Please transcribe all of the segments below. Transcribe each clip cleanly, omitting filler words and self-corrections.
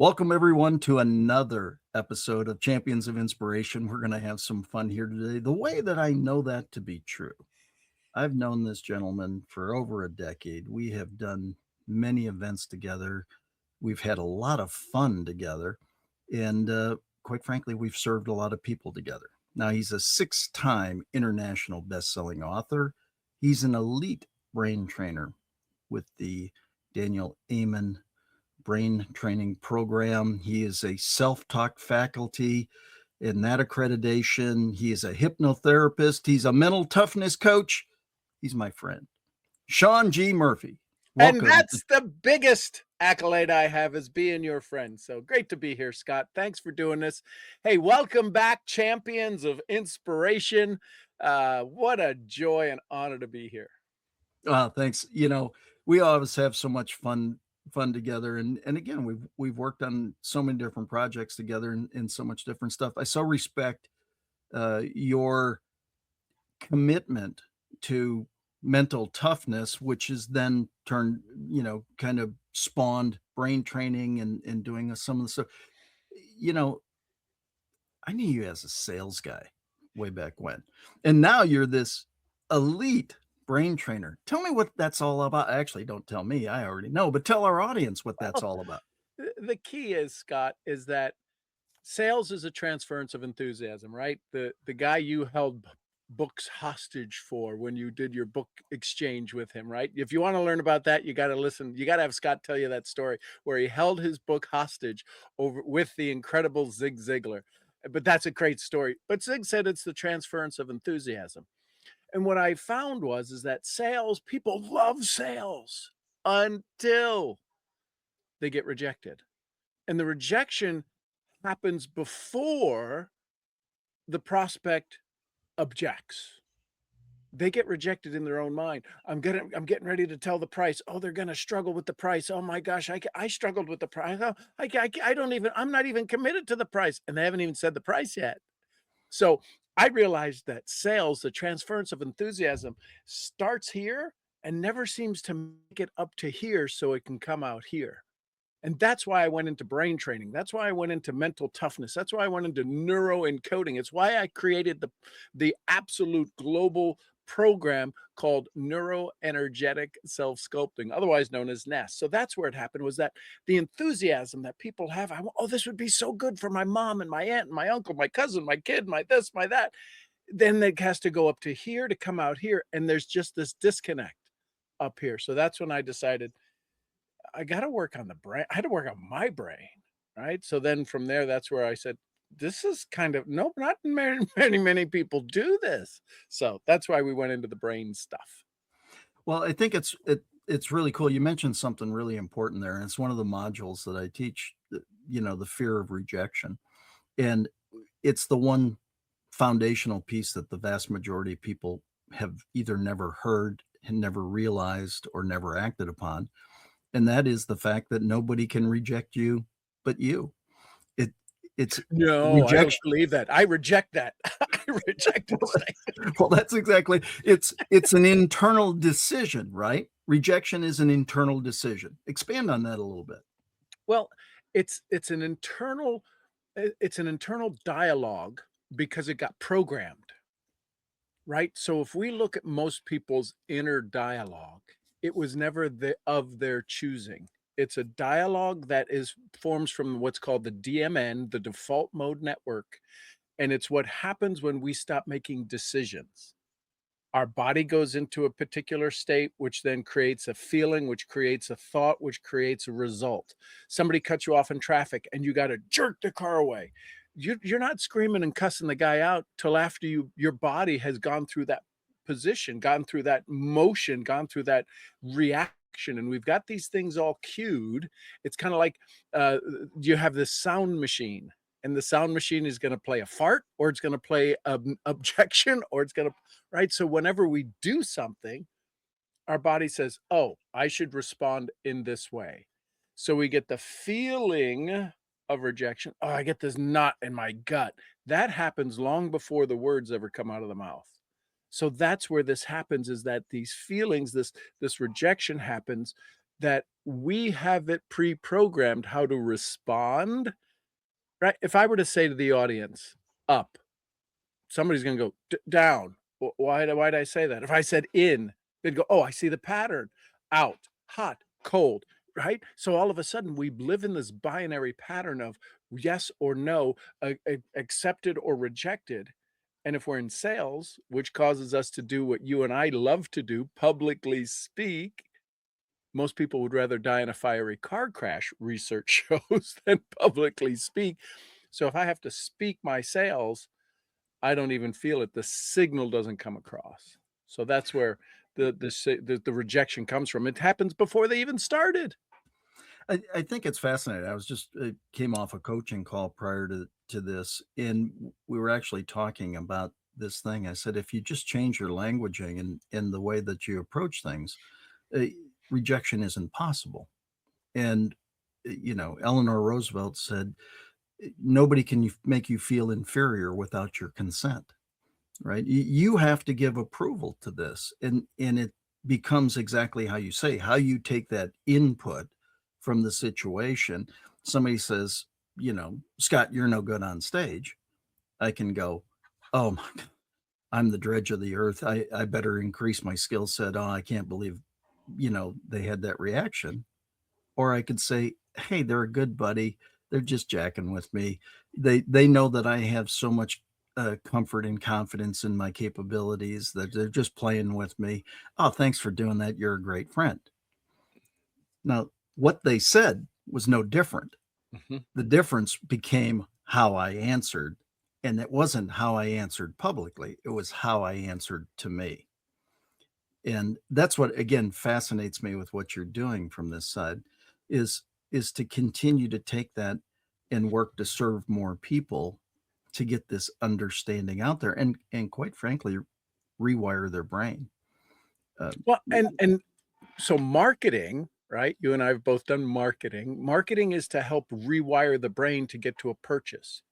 Welcome, everyone, to another episode of Champions of Inspiration. We're going to have some fun here today. The way that I know that to be true, I've known this gentleman for over a decade. We have done many events together. We've had a lot of fun together. And quite frankly, we've served a lot of people together. Now, he's a six-time international best-selling author. He's an elite brain trainer with the Daniel Amen brain training program. He is a self-taught faculty in that accreditation. He is a hypnotherapist. He's a mental toughness coach. He's my friend, Sean G. Murphy. Welcome. And Welcome. that's the biggest accolade I have, is being your friend. So great to be here, Scott. Thanks for doing this. Hey, welcome back, Champions of Inspiration. What a joy and honor to be here. Thanks. You know, we always have so much fun together, and again, we've worked on so many different projects together and so much different stuff. I so respect your commitment to mental toughness, which is then turned, kind of spawned brain training and doing some of the stuff. You know, I knew you as a sales guy way back when, and now you're this elite brain trainer. Tell me what that's all about. Actually, don't tell me, I already know, but tell our audience what that's all about. The key is, Scott, is that sales is a transference of enthusiasm, right? The guy you held books hostage for when you did your book exchange with him, right? If you want to learn about that, you got to listen. You got to have Scott tell you that story where he held his book hostage over with the incredible Zig Ziglar. But that's a great story. But Zig said it's the transference of enthusiasm. And what I found is that sales, people love sales until they get rejected. And the rejection happens before the prospect objects. They get rejected in their own mind. I'm getting ready to tell the price. Oh, they're going to struggle with the price. Oh my gosh, I struggled with the price. Oh, I'm not even committed to the price. And they haven't even said the price yet. So I realized that sales, the transference of enthusiasm, starts here and never seems to make it up to here so it can come out here. And that's why I went into brain training. That's why I went into mental toughness. That's why I went into neuro encoding. It's why I created the absolute global program called Neuro Energetic Self-Sculpting, otherwise known as NESS. So that's where it happened, was that the enthusiasm that people have. Oh, this would be so good for my mom and my aunt and my uncle, my cousin, my kid, my this, my that. Then it has to go up to here to come out here. And there's just this disconnect up here. So that's when I decided I got to work on the brain. I had to work on my brain, right? So then from there, that's where I said, this is kind of, nope, not many people do this. So that's why we went into the brain stuff. Well, I think it's really cool. You mentioned something really important there, and it's one of the modules that I teach, the fear of rejection. And it's the one foundational piece that the vast majority of people have either never heard and never realized or never acted upon. And that is the fact that nobody can reject you but you. It's no, I don't believe that. I reject that. I reject it. Well, that's exactly it's an internal decision, right? Rejection is an internal decision. Expand on that a little bit. Well, it's an internal dialogue because it got programmed. Right? So if we look at most people's inner dialogue, it was never of their choosing. It's a dialogue that forms from what's called the DMN, the default mode network. And it's what happens when we stop making decisions. Our body goes into a particular state, which then creates a feeling, which creates a thought, which creates a result. Somebody cuts you off in traffic and you got to jerk the car away. You're not screaming and cussing the guy out till after your body has gone through that position, gone through that motion, gone through that reaction. And we've got these things all cued. It's kind of like you have this sound machine, and the sound machine is going to play a fart, or it's going to play an objection, or it's going to, right? So whenever we do something, our body says, oh, I should respond in this way. So we get the feeling of rejection. Oh, I get this knot in my gut. That happens long before the words ever come out of the mouth. So that's where this happens, is that these feelings, this rejection happens, that we have it pre-programmed how to respond, right? If I were to say to the audience, "Up," somebody's gonna go, "Down." Why'd I say that? If I said, "In," they'd go, "Oh, I see the pattern." Out, hot, cold, right? So all of a sudden, we live in this binary pattern of yes or no, accepted or rejected. And if we're in sales, which causes us to do what you and I love to do, publicly speak, most people would rather die in a fiery car crash, research shows, than publicly speak. So if I have to speak my sales, I don't even feel it. The signal doesn't come across. So that's where the rejection comes from. It happens before they even started. I think it's fascinating. I was just came off a coaching call prior to this, and we were actually talking about this thing. I said, if you just change your languaging and the way that you approach things, uh, rejection isn't possible. And Eleanor Roosevelt said, nobody can make you feel inferior without your consent. Right? You have to give approval to this, and it becomes exactly how you say, how you take that input from the situation. Somebody says, "Scott, you're no good on stage." I can go, "Oh my God, I'm the dredge of the earth. I better increase my skill set. Oh, I can't believe, they had that reaction." Or I could say, "Hey, they're a good buddy. They're just jacking with me. They know that I have so much, comfort and confidence in my capabilities that they're just playing with me. Oh, thanks for doing that. You're a great friend." Now, what they said was no different. Mhm. The difference became how I answered, and it wasn't how I answered publicly, it was how I answered to me. And that's what, again, fascinates me with what you're doing from this side is is to continue to take that and work to serve more people to get this understanding out there and quite frankly rewire their brain. uh, Well, and so marketing, right? You and I have both done marketing. Marketing is to help rewire the brain to get to a purchase,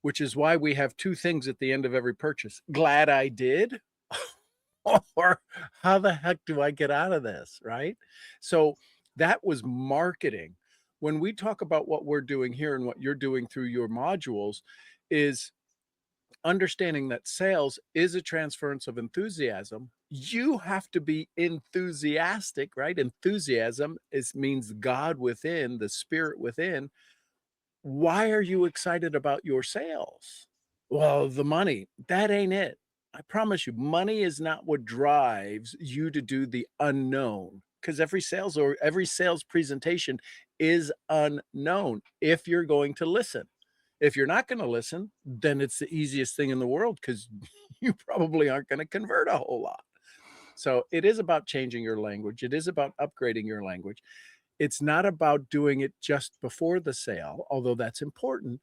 which is why we have 2 things at the end of every purchase. Glad I did, or how the heck do I get out of this, right? So that was marketing. When we talk about what we're doing here and what you're doing through your modules is understanding that sales is a transference of enthusiasm. You have to be enthusiastic, right? Enthusiasm is means God within, the spirit within. Why are you excited about your sales? Well, the money. That ain't it. I promise you, money is not what drives you to do the unknown because every sales presentation is unknown if you're going to listen. If you're not going to listen, then it's the easiest thing in the world because you probably aren't going to convert a whole lot. So it is about changing your language. It is about upgrading your language. It's not about doing it just before the sale, although that's important.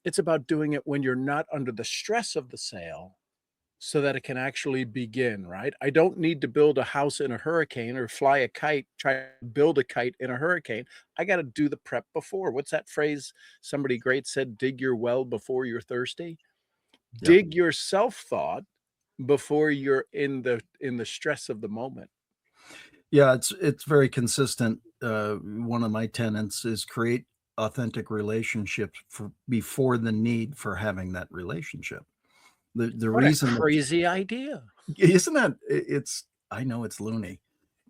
It's about doing it when you're not under the stress of the sale so that it can actually begin, right? I don't need to build a house in a hurricane or fly a kite, try to build a kite in a hurricane. I got to do the prep before. What's that phrase somebody great said? Dig your well before you're thirsty. yeah. Dig your self-thought before you're in the stress of the moment. Yeah, it's very consistent. One of my tenets is create authentic relationships before the need for having that relationship. The What a reason that crazy idea. isn't that it's I know it's loony,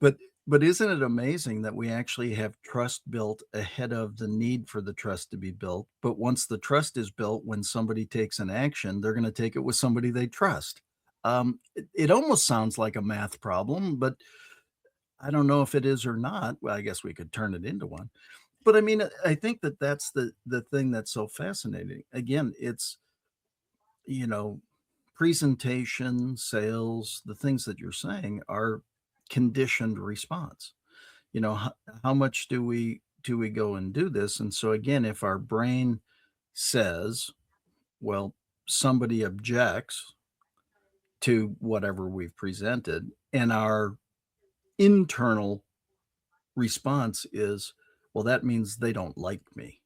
but isn't it amazing that we actually have trust built ahead of the need for the trust to be built? But once the trust is built, when somebody takes an action, they're going to take it with somebody they trust. It almost sounds like a math problem, but I don't know if it is or not. Well, I guess we could turn it into one. But I mean, I think that that's the thing that's so fascinating. Again, it's you know, presentation, sales, the things that you're saying are conditioned response. How much do we go and do this? And so again, if our brain says, well, somebody objects to whatever we've presented, and our internal response is, well, that means they don't like me.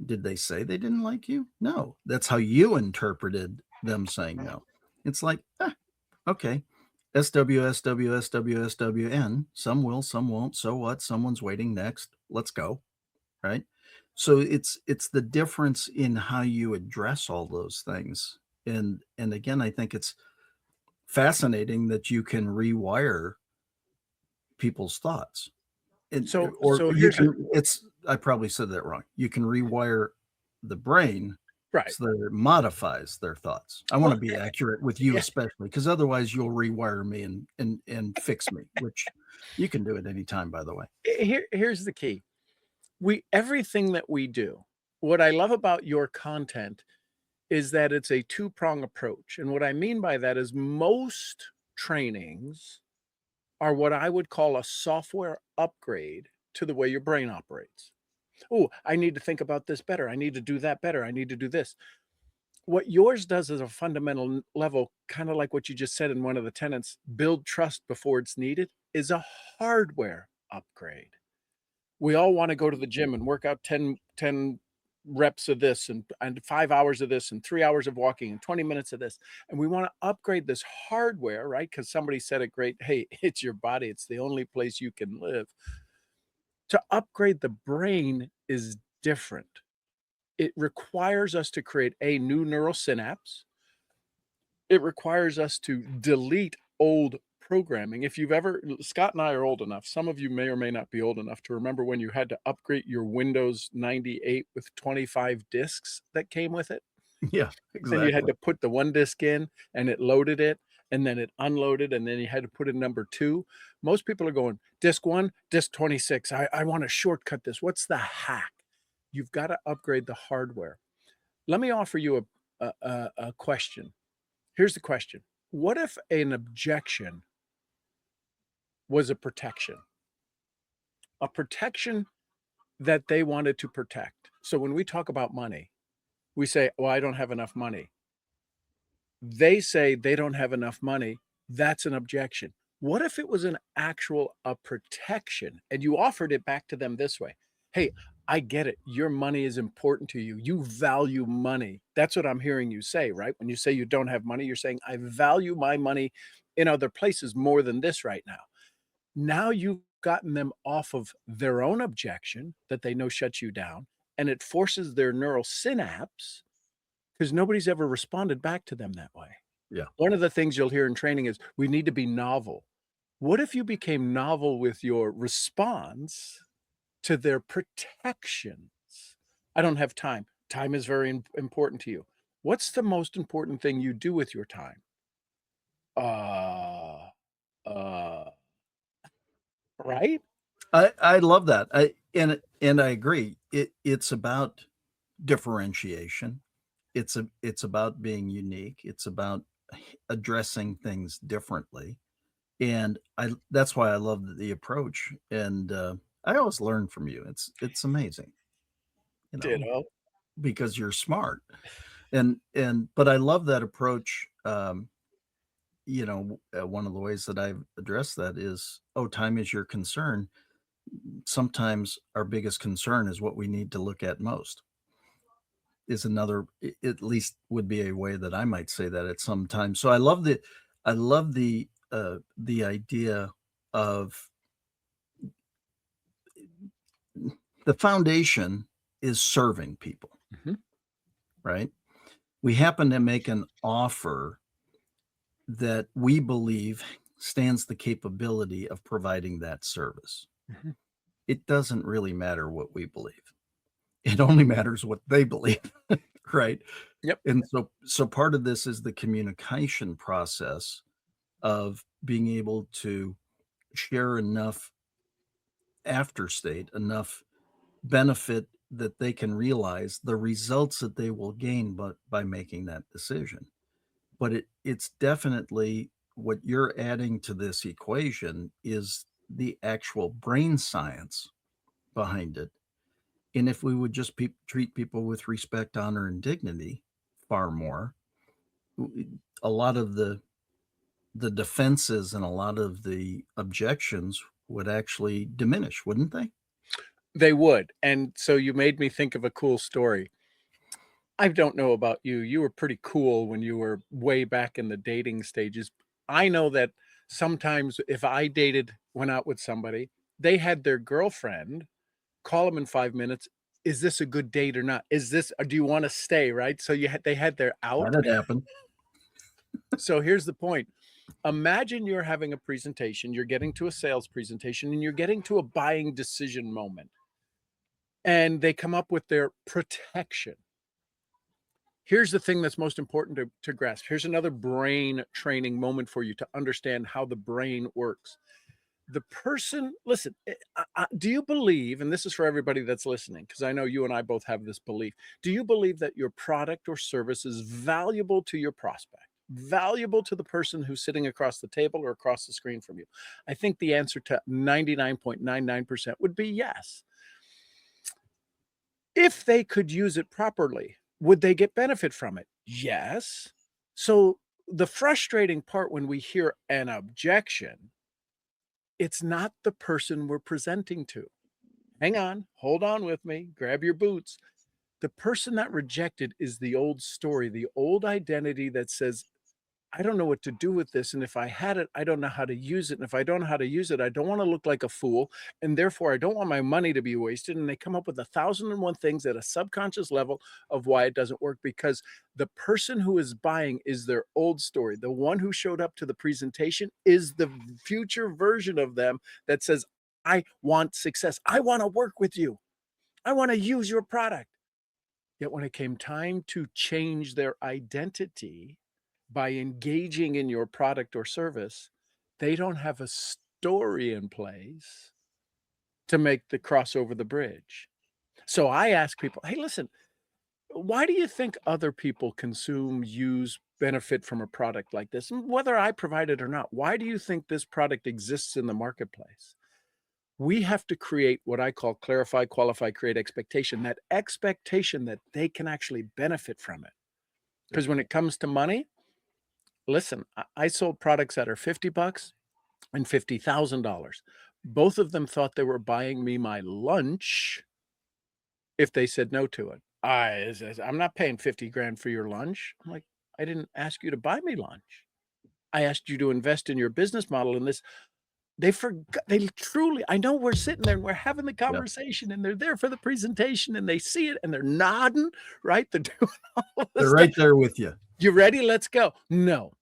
Did they say they didn't like you? No, that's how you interpreted them saying no. It's like, okay. SWSWSWSWN. Some will, some won't. So what? Someone's waiting next. Let's go. Right. So it's the difference in how you address all those things. And again, I think it's fascinating that you can rewire people's thoughts. And So or so you here's a can it's I probably said that wrong. You can rewire the brain right. so that it modifies their thoughts. I wanna Well, be accurate with you yeah, especially, because otherwise you'll rewire me and fix me, which you can do at any time, by the way. here's the key. We everything that we do, what I love about your content is that it's a two-prong approach. And what I mean by that is most trainings are what I would call a software upgrade to the way your brain operates. Oh, I need to think about this better. I need to do that better. I need to do this. What yours does is a fundamental level, kind of like what you just said in one of the tenets, build trust before it's needed, is a hardware upgrade. We all want to go to the gym and work out ten reps of this and 5 hours of this and 3 hours of walking and 20 minutes of this. And we want to upgrade this hardware, right? Because somebody said it great. Hey, it's your body. It's the only place you can live. To upgrade the brain is different. It requires us to create a new neural synapse. It requires us to delete old programming. If you've ever Scott and I are old enough, some of you may or may not be old enough to remember when you had to upgrade your Windows 98 with 25 disks that came with it, Yeah, and you had exactly. to put the one disk in, and it loaded it, and then it unloaded, and then you had to put in number 2. Most people are going, "Disk 1, disk 26. I wanna shortcut this. What's the hack?" You've gotta upgrade the hardware. Let me offer you a question. Here's the question. What if an objection was a protection? A protection that they wanted to protect. So when we talk about money, we say, "Well, I don't have enough money." They say they don't have enough money. That's an objection. What if it was an actual a protection and you offered it back to them this way? "Hey, I get it. Your money is important to you. You value money." That's what I'm hearing you say, right? When you say you don't have money, you're saying, "I value my money in other places more than this right now." Now you've gotten them off of their own objection that they know shuts you down, and it forces their neural synapse because nobody's ever responded back to them that way. Yeah. One of the things you'll hear in training is, "We need to be novel." What if you became novel with your response to their protections? "I don't have time." Time is very important to you. What's the most important thing you do with your time? Uh, uh, right? I love that. And I agree. It's about differentiation. It's about being unique. It's about addressing things differently. And I that's why I love the approach. And I always learn from you. It's amazing, you know, Ditto. because you're smart. And but I love that approach. One of the ways that I've addressed that is, oh, time is your concern. Sometimes our biggest concern is what we need to look at most. Is another at least would be a way that I might say that at some time. So I love the idea of the foundation is serving people, Mhm, right? We happen to make an offer that we believe stands the capability of providing that service. mhm. It doesn't really matter what we believe. It only matters what they believe, right? Yep. And so part of this is the communication process of being able to share enough after state, enough benefit that they can realize the results that they will gain but by making that decision. But it's definitely what you're adding to this equation is the actual brain science behind it. And if we would just treat people with respect, honor, and dignity far more, a lot of the defenses and a lot of the objections would actually diminish, wouldn't they? They would, and so you made me think of a cool story. I don't know about you, you were pretty cool when you were way back in the dating stages. I know that sometimes if I went out with somebody, they had their girlfriend call them in 5 minutes. Is this a good date or not? Is this do you wanna stay, right? So they had their That out. had happened. So here's the point. Imagine you're having a presentation, you're getting to a sales presentation, and you're getting to a buying decision moment, and they come up with their protection. Here's the thing that's most important to grasp. Here's another brain training moment for you to understand how the brain works. The person listen, do you believe, and this is for everybody that's listening, because I know you and I both have this belief. Do you believe that your product or service is valuable to your prospect? Valuable to the person who's sitting across the table or across the screen from you? I think the answer to 99.99% would be yes. If they could use it properly, would they get benefit from it? Yes. So the frustrating part when we hear an objection, it's not the person we're presenting to. Hang on, hold on with me, grab your boots. The person that rejected is the old story, the old identity that says, I don't know what to do with this. And if I had it, I don't know how to use it. And if I don't know how to use it, I don't want to look like a fool. And therefore, I don't want my money to be wasted. And they come up with 1,001 things at a subconscious level of why it doesn't work, because the person who is buying is their old story. The one who showed up to the presentation is the future version of them that says, I want success. I want to work with you. I want to use your product. Yet when it came time to change their identity, by engaging in your product or service, they don't have a story in place to make the cross over the bridge. So I ask people, hey, listen, why do you think other people consume, use, benefit from a product like this? And whether I provide it or not, why do you think this product exists in the marketplace? We have to create what I call clarify, qualify, create expectation, that expectation that they can actually benefit from it. Because when it comes to money, listen, I sold products that are 50 bucks and $50,000. Both of them thought they were buying me my lunch if they said no to it. I'm not paying 50 grand for your lunch. I'm like, I didn't ask you to buy me lunch. I asked you to invest in your business model in this. They forgot, they truly, I know we're sitting there and we're having the Yeah. conversation and they're there for the presentation and they see it and they're nodding, right? They're doing all this They're stuff. right there with you. You ready? Let's go. No,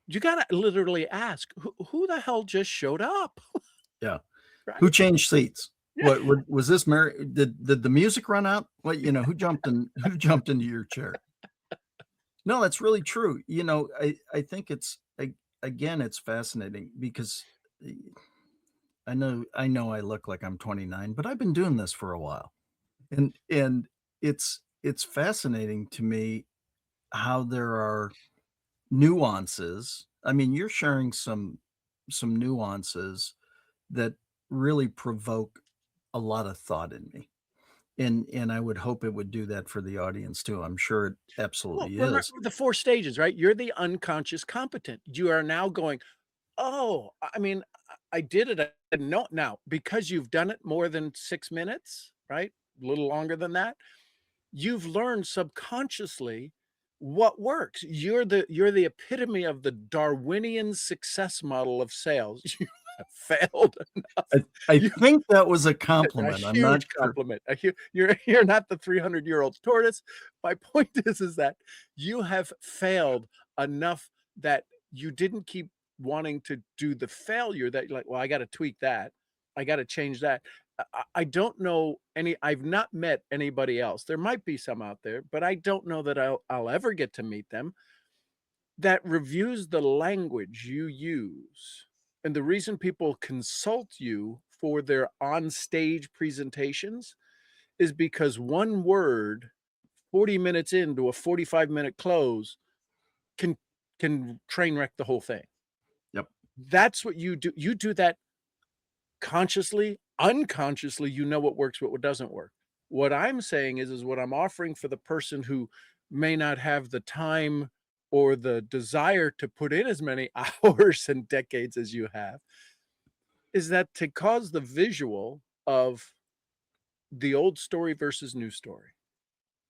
you gotta literally ask, who the hell just showed up? Yeah. Right? Who changed seats? Yeah. What was this Mary? Did the music run out? What, who jumped into your chair? No, that's really true. I think again, it's fascinating because eh, I know I look like I'm 29, but I've been doing this for a while. And it's fascinating to me how there are nuances. I mean, you're sharing some nuances that really provoke a lot of thought in me. And I would hope it would do that for the audience too. I'm sure it Well, absolutely remember is. the 4 stages, right? You're the unconscious competent. You are now going, "Oh, I mean, I did it. I didn't know." Now, because you've done it more than 6 minutes, right? A little longer than that, you've learned subconsciously what works. You're the epitome of the Darwinian success model of sales. You have failed enough. I You think that was a A compliment. I'm not huge sure. compliment. A hu you're not the 300-year-old tortoise. My point is that you have failed enough that you didn't keep wanting to do the failure that you're like, "Well, I gotta tweak that. I gotta change that." I don't know I've not met anybody else. There might be some out there, but I don't know that I'll ever get to meet them that reviews the language you use. And the reason people consult you for their on-stage presentations is because one word 40 minutes into a 45-minute close can train wreck the whole thing. Yep. That's what you do. You do that consciously, unconsciously, you know what works, what doesn't work. What I'm saying is what I'm offering for the person who may not have the time or the desire to put in as many hours and decades as you have, is that to cause the visual of the old story versus new story.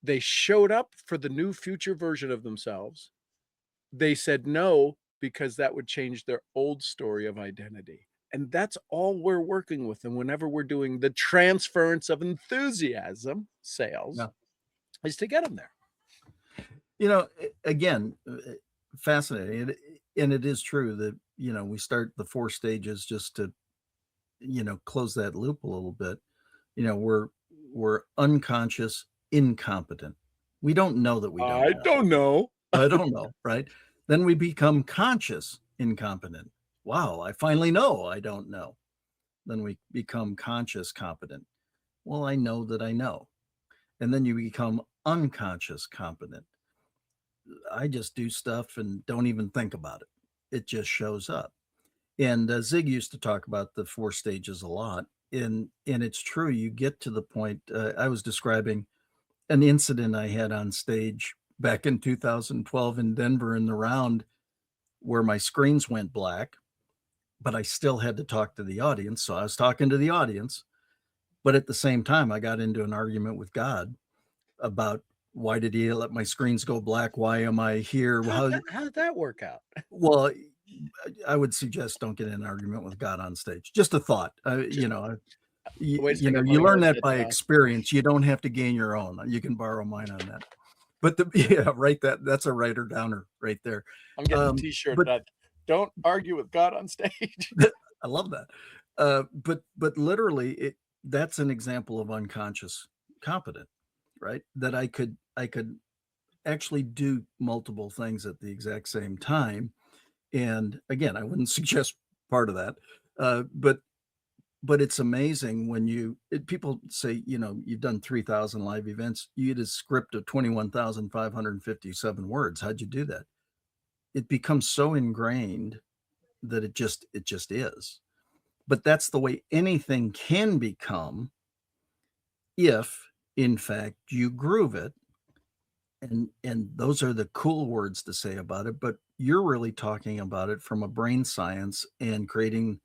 They showed up for the new future version of themselves. They said no because that would change their old story of identity. And that's all we're working with. And whenever we're doing the transference of enthusiasm sales, Yeah. is to get them there. Again, fascinating. And it is true that, we start the 4 stages just to, close that loop a little bit. We're unconscious, incompetent. We don't know that we don't I know. don't know. I don't know, right? Then we become conscious, incompetent. Wow, I finally know I don't know. Then we become conscious, competent. Well, I know that I know. And then you become unconscious, competent. I just do stuff and don't even think about it. It just shows up. And Zig used to talk about the 4 stages a lot. And it's true. You get to the point. I was describing an incident I had on stage back in 2012 in Denver in the round where my screens went black, but I still had to talk to the audience. So I was talking to the audience, but at the same time, I got into an argument with God about why did he let my screens go black? Why am I here? How did that work out? Well, I would suggest don't get in an argument with God on stage. Just a thought. Wait a second, I'm You gonna learn write that that by down. experience. You don't have to gain your own. You can borrow mine on that. But yeah, write that. That's a writer downer right there. I'm getting a t-shirt But that don't argue with God on stage. I love that. But literally, that's an example of unconscious competent, right? That I could actually do multiple things at the exact same time. And again, I wouldn't suggest part of that. But it's amazing when people say, you've done 3,000 live events. You had a script of 21,557 words. How'd you do that? It becomes so ingrained that it just is. But that's the way anything can become if, in fact, you groove it. And those are the cool words to say about it, but you're really talking about it from a brain science and creating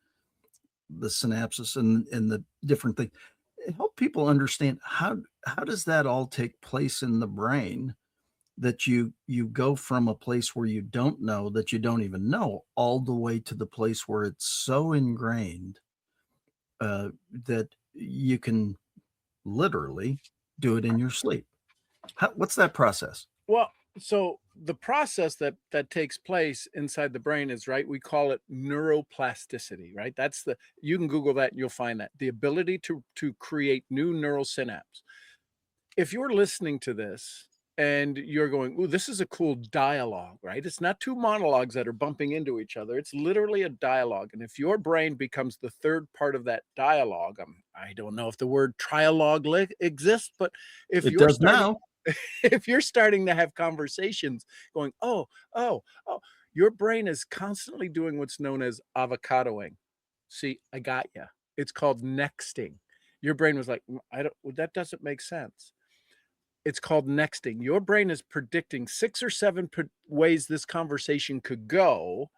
the synapses and the different things. Help people understand how does that all take place in the brain that you go from a place where you don't know that you don't even know all the way to the place where it's so ingrained that you can literally do it in your sleep. What's that process? Well, so the process that takes place inside the brain is, right, we call it neuroplasticity, right? You can Google that and you'll find that. The ability to create new neural synapses. If you're listening to this and you're going, "Ooh, this is a cool dialogue," right? It's not two monologues that are bumping into each other. It's literally a dialogue. And if your brain becomes the third part of that dialogue, I don't know if the word trialogue exists, but if It you're does starting now. if you're starting to have conversations going, "Oh, oh, oh," your brain is constantly doing what's known as avocadoing. See, I got you. It's called nexting. Your brain was like, I don't, well, that doesn't make sense. It's called nexting. Your brain is predicting 6 or 7 ways this conversation could go,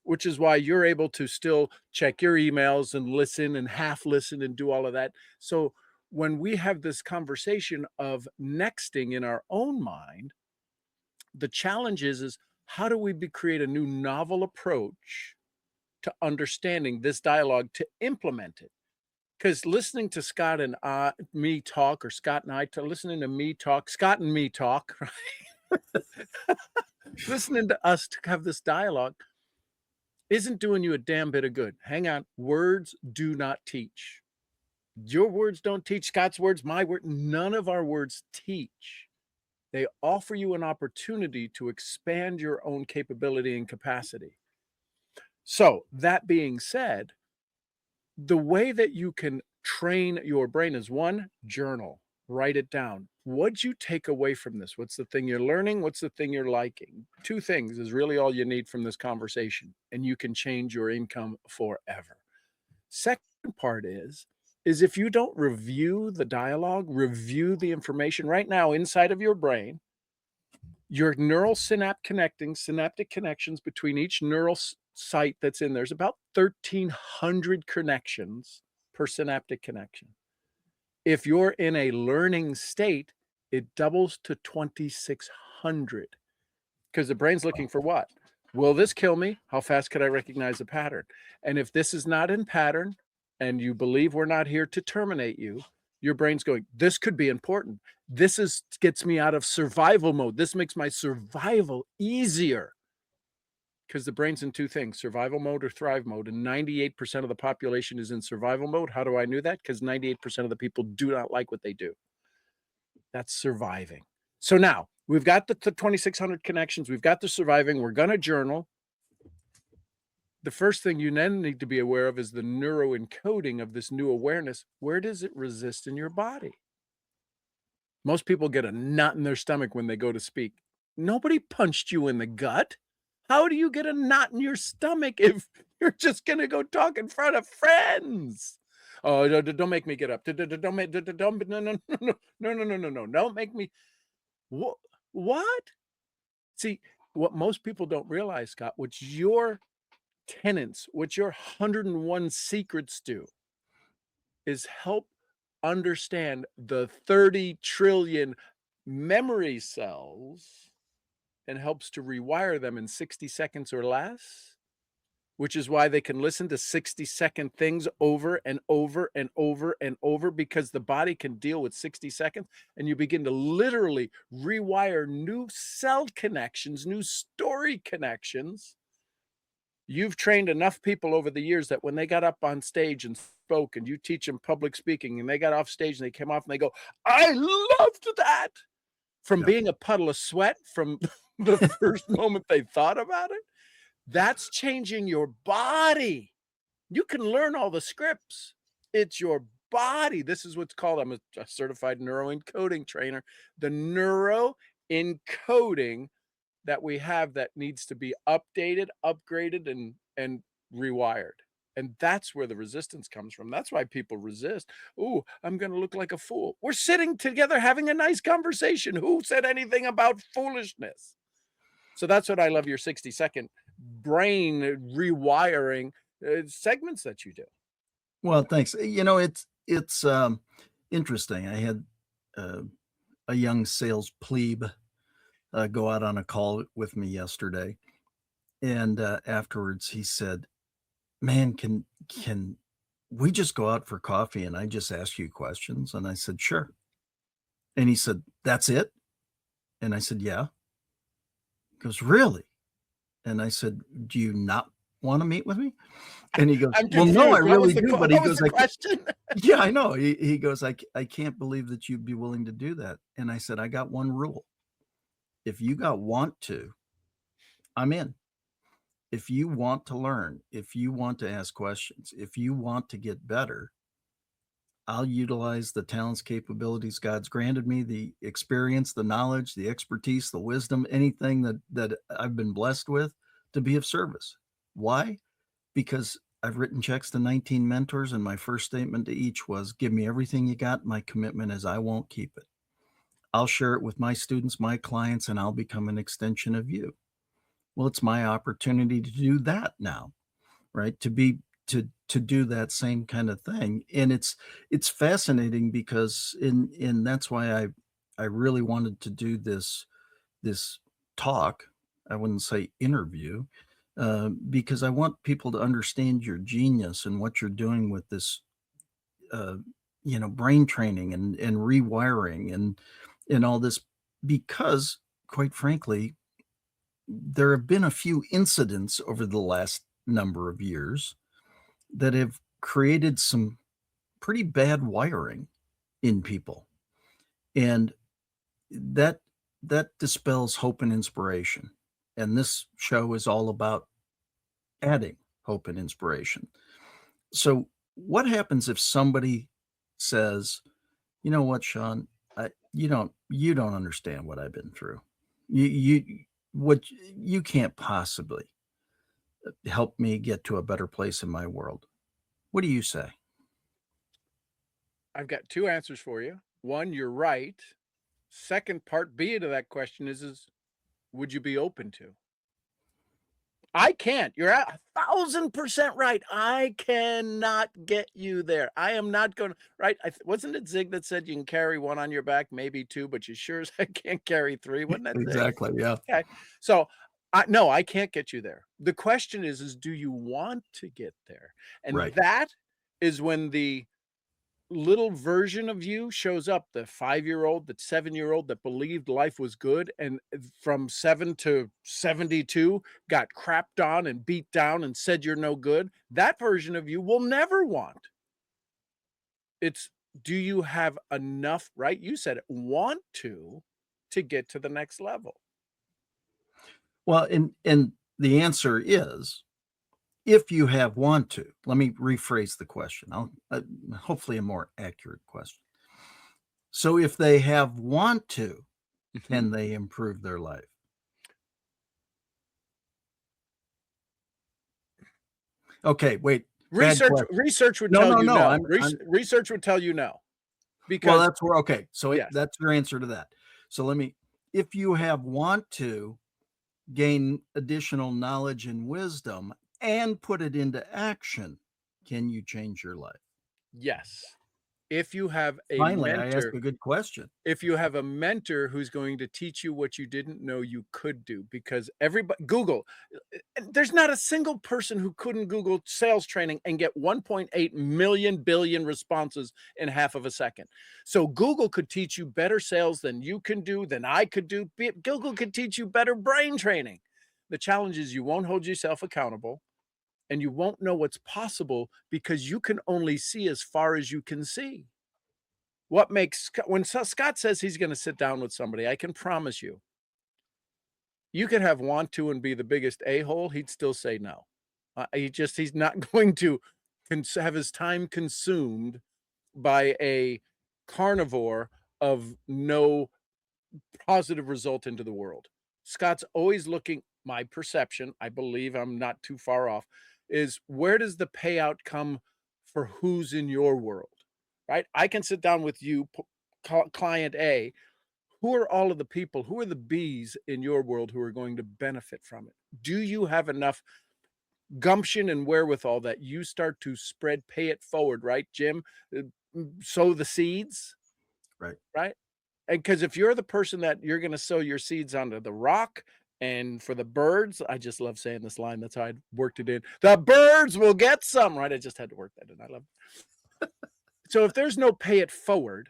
which is why you're able to still check your emails and listen and half listen and do all of that. So when we have this conversation of nexting in our own mind, the challenge is how do we create a new novel approach to understanding this dialogue to implement it? Because listening to Scott and me talk, or Scott and I listening to me talk, Scott and me talk, right? Listening to us to have this dialogue isn't doing you a damn bit of good. Hang on. Words do not teach. Your words don't teach. Scott's words, my word, none of our words teach. They offer you an opportunity to expand your own capability and capacity. So, that being said, the way that you can train your brain is, one, journal, write it down. What'd you take away from this? What's the thing you're learning? What's the thing you're liking? 2 things is really all you need from this conversation, and you can change your income forever. Second part is if you don't review the dialogue, review the information right now inside of your brain, your neural synaptic connections between each neural site that's in there's about 1,300 connections per synaptic connection. If you're in a learning state, it doubles to 2,600 because the brain's looking for what? Will this kill me? How fast could I recognize a pattern? And if this is not in pattern and you believe we're not here to terminate you, your brain's going, this could be important. This is gets me out of survival mode. This makes my survival easier. Because the brain's in two things, survival mode or thrive mode. And 98% of the population is in survival mode. How do I know that? Because 98% of the people do not like what they do. That's surviving. So now we've got the 2,600 connections. We've got the surviving. We're going to journal. The first thing you then need to be aware of is the neuroencoding of this new awareness. Where does it resist in your body? Most people get a knot in their stomach when they go to speak. Nobody punched you in the gut. How do you get a knot in your stomach if you're just going to go talk in front of friends? Oh, don't make me get up. Don't make, don't, no. Don't make me. What? See, what most people don't realize, Scott, what your tenets, what your 101 secrets do is help understand the 30 trillion memory cells and helps to rewire them in 60 seconds or less, which is why they can listen to 60-second things over and over and over and over, because the body can deal with 60 seconds, and you begin to literally rewire new cell connections, new story connections. You've trained enough people over the years that when they got up on stage and spoke, and you teach them public speaking, and they got off stage and they came off and they go, I loved that. From Yeah. being a puddle of sweat from the first moment they thought about it, that's changing your body. You can learn all the scripts. It's your body. This is what's called, I'm a certified neuroencoding trainer, the neuroencoding that we have that needs to be updated, upgraded, and rewired. And that's where the resistance comes from. That's why people resist. Oh, I'm going to look like a fool. We're sitting together having a nice conversation. Who said anything about foolishness? So that's what I love your 60-second brain rewiring segments that you do. Well, thanks. It's interesting. I had a young sales plebe go out on a call with me yesterday, and afterwards he said, "Man, can we just go out for coffee and I just ask you questions?" And I said, "Sure." And he said, "That's it?" And I said, "Yeah." He goes, "Really?" And I said, "Do you not want to meet with me?" And he goes, I'm "Well, confused. no, I What was really the, do." But he what was goes, the question? yeah, I know. He goes, I can't believe that you'd be willing to do that. And I said, I got one rule. If you got want to, I'm in. If you want to learn, if you want to ask questions, if you want to get better, I'll utilize the talents, capabilities God's granted me, the experience, the knowledge, the expertise, the wisdom, anything that I've been blessed with to be of service. Why? Because I've written checks to 19 mentors, and my first statement to each was, give me everything you got. My commitment is I won't keep it. I'll share it with my students, my clients, and I'll become an extension of you. Well, it's my opportunity to do that now, right? To do that same kind of thing. And it's fascinating because in that's why I really wanted to do this talk. I wouldn't say interview, because I want people to understand your genius and what you're doing with this, uh, brain training and rewiring and all this. Because, quite frankly, there have been a few incidents over the last number of years that have created some pretty bad wiring in people, and that that dispels hope and inspiration. And this show is all about adding hope and inspiration. So, what happens if somebody says, "You know what, Sean? You don't understand what I've been through. You what you can't possibly help me get to a better place in my world." What do you say? I've got two answers for you. One, you're right. Second part B to that question is would you be open to? I can't. You're 1,000% right. I cannot get you there. I am not going to, right? Wasn't it Zig that said you can carry one on your back, maybe two, but you sure as I can't carry three? Wasn't that Zig? Exactly. Yeah. Okay. So No, I can't get you there. The question is do you want to get there? And Right. that is when the little version of you shows up, the 5-year-old, the 7-year-old that believed life was good and from 7 to 72 got crapped on and beat down and said you're no good. That version of you will never want. It's, do you have enough, right? You said it, want to get to the next level. Well, and the answer is, if you have want to. Let me rephrase the question. I'll hopefully a more accurate question. So if they have want to, can they improve their life? Okay, wait. Bad question. Research would No, tell no, you no. no. I'm Research would tell you no. well, Because that's where okay. So yes. that's your answer to that. So let me, if you have want to gain additional knowledge and wisdom and put it into action, can you change your life? Yes. If you have a Finally, I asked mentor a good question. if you have a mentor who's going to teach you what you didn't know you could do, because everybody Google, there's not a single person who couldn't Google sales training and get 1.8 million billion responses in half of a second. So Google could teach you better sales than you can do, than I could do. Google could teach you better brain training. The challenge is you won't hold yourself accountable and you won't know what's possible because you can only see as far as you can see. What makes when Scott says he's gonna sit down with somebody, I can promise you could have want to and be the biggest a-hole, he'd still say no. He's not going to have his time consumed by a carnivore of no positive result into the world. Scott's always looking, my perception, I believe I'm not too far off, is where does the payout come for who's in your world, right? I can sit down with you, client A. Who are all of the people, who are the bees in your world who are going to benefit from it? Do you have enough gumption and wherewithal that you start to spread, pay it forward, right, Jim? Sow the seeds, Right. right? And because if you're the person that you're gonna sow your seeds onto the rock and for the birds, I just love saying this line, that's how I worked it in. The birds will get some, right? I just had to work that in. I love it. So if there's no pay it forward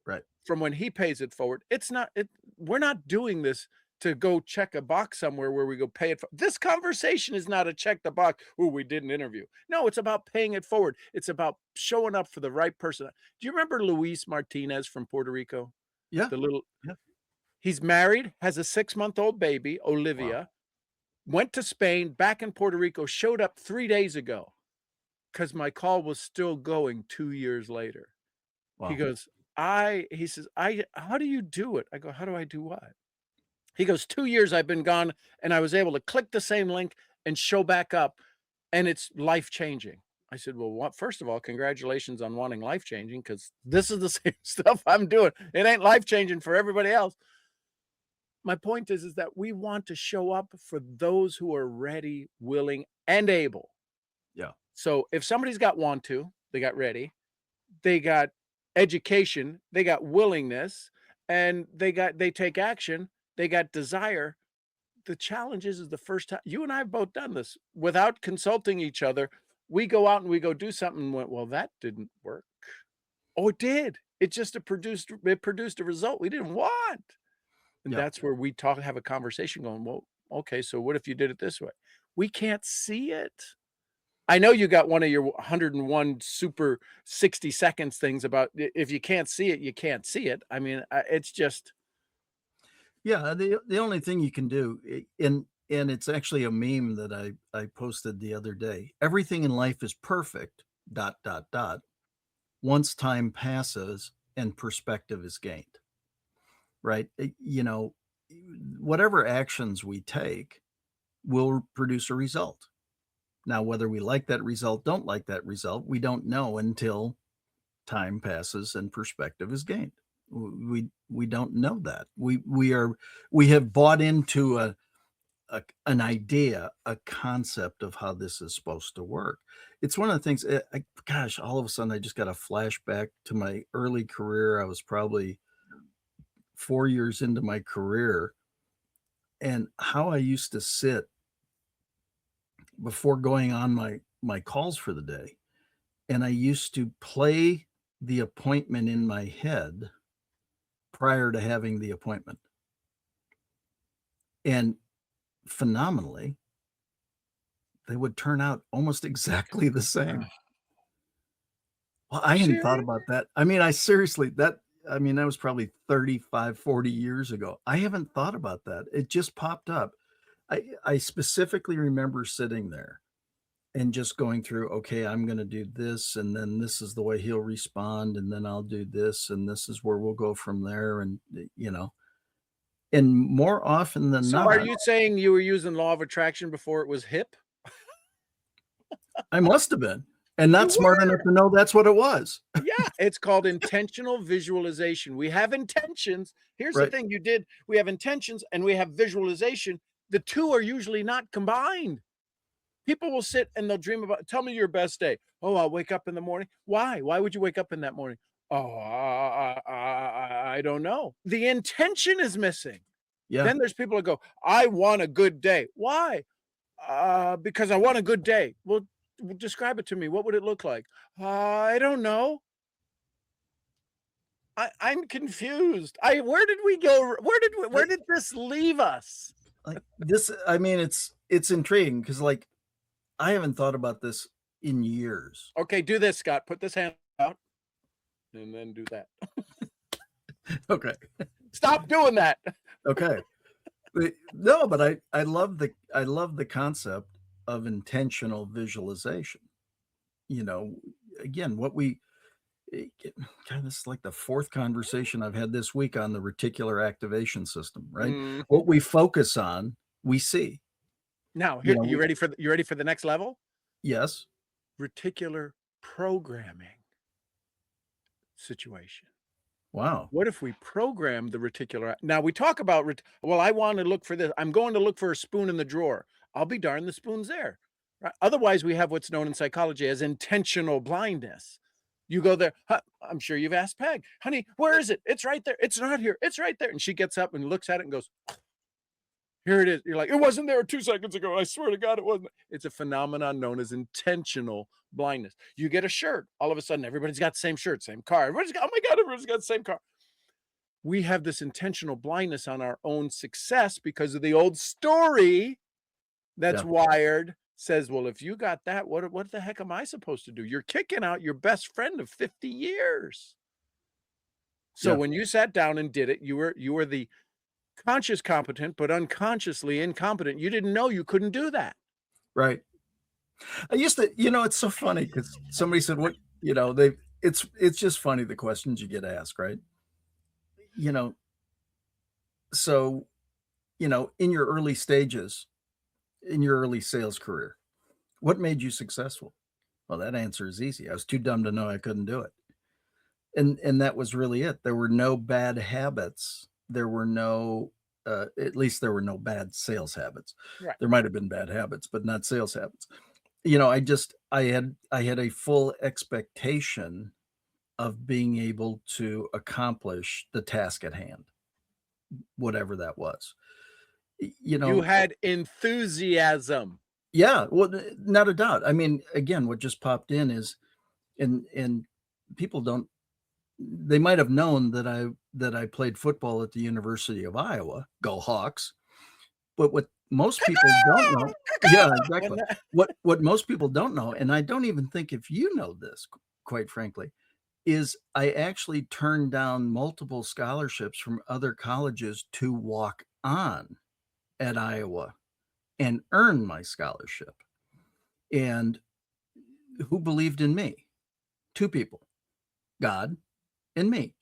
Right. from when he pays it forward, it's not we're not doing this to go check a box somewhere where we go pay it. This conversation is not a check the box. Oh, we did an interview. No, it's about paying it forward. It's about showing up for the right person. Do you remember Luis Martinez from Puerto Rico? Yeah. The little Yeah. He's married, has a 6-month-old baby, Wow. Olivia, went to Spain, back in Puerto Rico, showed up 3 days ago because my call was still going 2 years later. He Wow. goes, he says, how do you do it? I go, how do I do what? He goes, 2 years I've been gone and I was able to click the same link and show back up and it's life changing. I said, well, first of all, congratulations on wanting life changing because this is the same stuff I'm doing. It ain't life changing for everybody else. My point is that we want to show up for those who are ready, willing, and able. Yeah. So if somebody's got want to, they got ready, they got education, they got willingness, and they take action, they got desire. The challenge is the first time you and I have both done this without consulting each other. We go out and we go do something and went, well, that didn't work. Oh, it did. It produced a result we didn't want. And Yeah. that's where we have a conversation going, well, okay, so what if you did it this way? We can't see it. I know you got one of your 101 super 60 seconds things about if you can't see it, you can't see it. I mean, it's just Yeah, the only thing you can do, and it's actually a meme that I posted the other day. Everything in life is perfect, dot, dot, dot, once time passes and perspective is gained, right? Whatever actions we take will produce a result. Now, whether we like that result, don't like that result, we don't know until time passes and perspective is gained. We don't know that. We have bought into an idea, a concept of how this is supposed to work. It's one of the things. Gosh, all of a sudden, I just got a flashback to my early career. I was probably 4 years into my career. and how I used to sit before going on my calls for the day, and I used to play the appointment in my head prior to having the appointment. And phenomenally, they would turn out almost exactly the same. Well, I hadn't thought Serious? about that. I mean, I seriously I mean, that was probably 35, 40 years ago. I haven't thought about that. It just popped up. I specifically remember sitting there and just going through, okay, I'm gonna do this, and then this is the way he'll respond, and then I'll do this, and this is where we'll go from there, and, and more often than So are not, you saying you were using law of attraction before it was hip? I must have been, and You not smart enough were. to know that's what it was. Yeah, it's called intentional visualization. We have intentions. Here's the Right. thing you did. We have intentions and we have visualization. The two are usually not combined. People will sit and they'll dream about, tell me your best day. Oh, I'll wake up in the morning. Why? Why would you wake up in that morning? Oh, I don't know. The intention is missing. Yeah. Then there's people that go, I want a good day. Why? Because I want a good day. Well, describe it to me. What would it look like? I don't know. I'm confused. Where did we go? Where did this leave us? Like, this I mean, it's intriguing because, like, I haven't thought about this in years. Okay, do this, Scott. Put this hand out and then do that. Okay. Stop doing that. Okay. No, but I love the concept of intentional visualization. You know, again, what we God, this is like the fourth conversation I've had this week on the reticular activation system, right? Mhm. What we focus on, we see. Now, You here know, you we ready for the next level? Yes. Reticular programming situation. Wow. What if we program the reticular? Now we talk about well, I want to look for this. I'm going to look for a spoon in the drawer. I'll be darned, the spoon's there. Right? Otherwise, we have what's known in psychology as intentional blindness. You go there. I'm sure you've asked Peg, honey, where is it? It's right there. It's not here. It's right there. And she gets up and looks at it and goes, here it is. You're like, it wasn't there 2 seconds ago. I swear to God, it wasn't. It's a phenomenon known as intentional blindness. You get a shirt. All of a sudden, everybody's got the same shirt, same car. Oh my God, everybody's got the same car. We have this intentional blindness on our own success because of the old story that's Yeah. wired says, well, if you got that, what the heck am I supposed to do? You're kicking out your best friend of 50 years. So Yeah. when you sat down and did it, you were the conscious competent, but unconsciously incompetent. You didn't know you couldn't do that. Right. I used to, it's so funny because somebody said, what, it's just funny the questions you get asked, right? You know, so, in your early stages, in your early sales career, what made you successful? Well, that answer is easy. I was too dumb to know I couldn't do it. And that was really it. There were no bad habits. There were no, at least there were no bad sales habits. Right. There might have been bad habits, but not sales habits. I had a full expectation of being able to accomplish the task at hand, whatever that was. You had enthusiasm. Yeah, well, not a doubt. I mean, again, what just popped in is, and people don't, they might have known that I played football at the University of Iowa, go Hawks. But what most people don't know, yeah, exactly. What most people don't know, and I don't even think if you know this, quite frankly, is I actually turned down multiple scholarships from other colleges to walk on at Iowa and earn my scholarship. And who believed in me? Two people, God and me.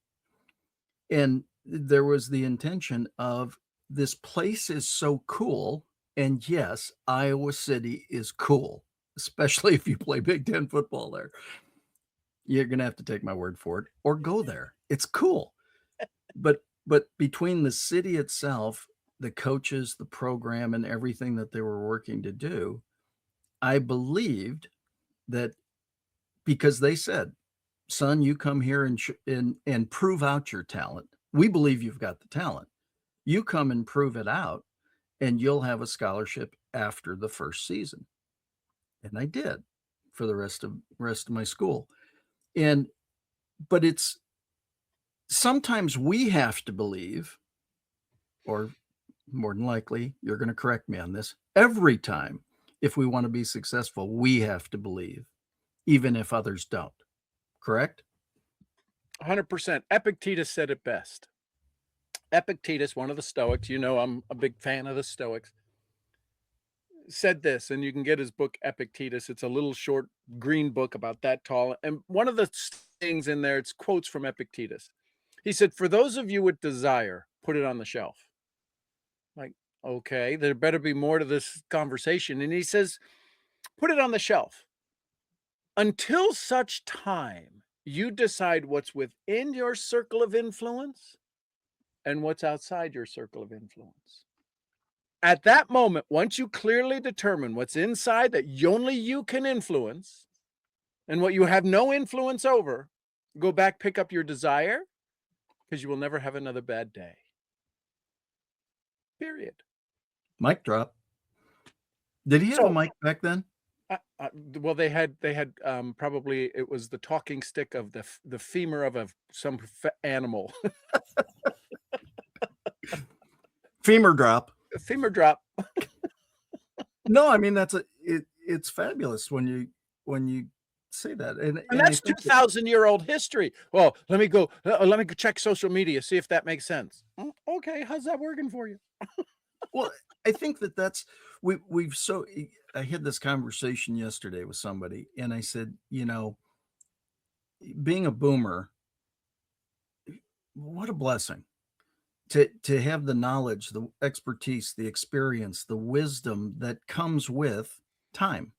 And there was the intention of, this place is so cool. And yes, Iowa City is cool, especially if you play Big Ten football there. You're going to have to take my word for it or go there. It's cool. But between the city itself, the coaches, the program, and everything that they were working to do, I believed that, because they said, son, you come here and prove out your talent. We believe you've got the talent. You come and prove it out, and you'll have a scholarship after the first season. And I did for the rest of my school. And but it's sometimes we have to believe, or more than likely, you're going to correct me on this, every time, if we want to be successful, we have to believe, even if others don't. Correct? 100%. Epictetus said it best. Epictetus, one of the Stoics, you know, I'm a big fan of the Stoics, said this, and you can get his book Epictetus. It's a little short green book about that tall. And one of the things in there, it's quotes from Epictetus. He said, "For those of you with desire, put it on the shelf." Like, okay, there better be more to this conversation. And he says, put it on the shelf until such time you decide what's within your circle of influence and what's outside your circle of influence. At that moment, once you clearly determine what's inside that only you can influence and what you have no influence over, go back, pick up your desire, because you will never have another bad day. Period. Mic drop. Did he have a So, mic back then? well, they had probably it was the talking stick of the femur of some animal. Femur drop. Femur drop. No, I mean it's fabulous when you say that, and And I that's think that 2,000-year-old history. Well, let me go check social media, see if that makes sense. Okay, how's that working for you? well, I think that's we've so I had this conversation yesterday with somebody, and I said, being a boomer, what a blessing to have the knowledge, the expertise, the experience, the wisdom that comes with time.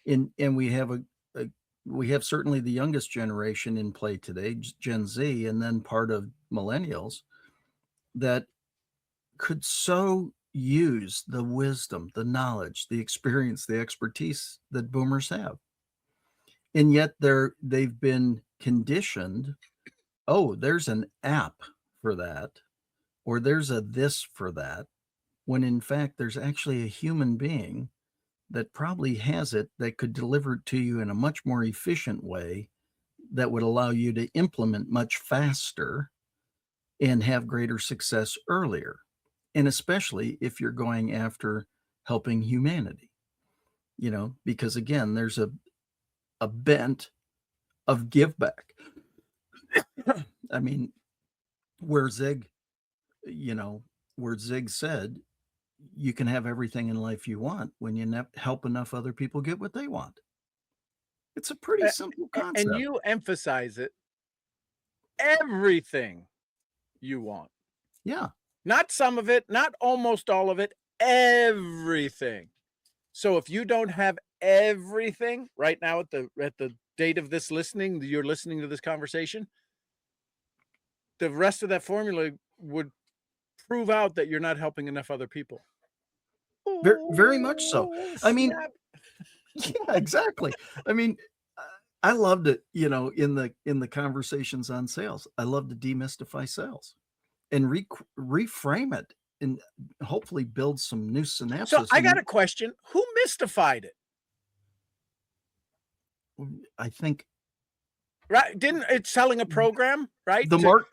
And we have certainly the youngest generation in play today, Gen Z, and then part of millennials that could so use the wisdom, the knowledge, the experience, the expertise that boomers have. And yet they've been conditioned, oh, there's an app for that, or there's a this for that, when in fact there's actually a human being that probably has it that could deliver it to you in a much more efficient way that would allow you to implement much faster and have greater success earlier. And especially if you're going after helping humanity, because again, there's a bent of give back. I mean, where Zig, where Zig said, you can have everything in life you want when you help enough other people get what they want. It's a pretty simple And concept. you emphasize it, everything you want. Yeah. Not some of it, not almost all of it, everything. So if you don't have everything right now at the date of this listening, you're listening to this conversation, the rest of that formula would prove out that you're not helping enough other people. Very much so. Oh, I mean, snap. yeah, exactly. I mean, I loved it, in the conversations on sales. I love to demystify sales and reframe it and hopefully build some new So synapses. I got And a question. Who mystified it? I think Right? Didn't it's selling a program, right? the mark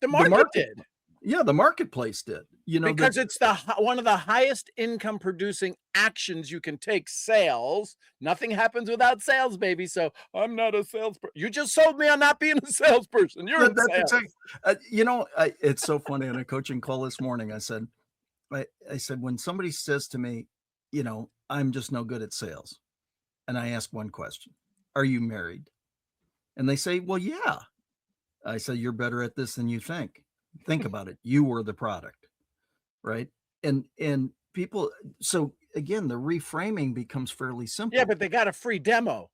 The the market market did. yeah, the marketplace did. That Because it's one of the highest income producing actions you can take, sales. Nothing happens without sales, baby. So I'm not a salesperson. You just sold me on not being a salesperson. You're in that's sales. exactly it's so funny on a coaching call this morning. I said, when somebody says to me, I'm just no good at sales, and I ask one question, are you married? And they say, well, yeah. I say, you're better at this than you think. Think about it. You were the product, right? And people, so again, the reframing becomes fairly simple. Yeah, but they got a free demo.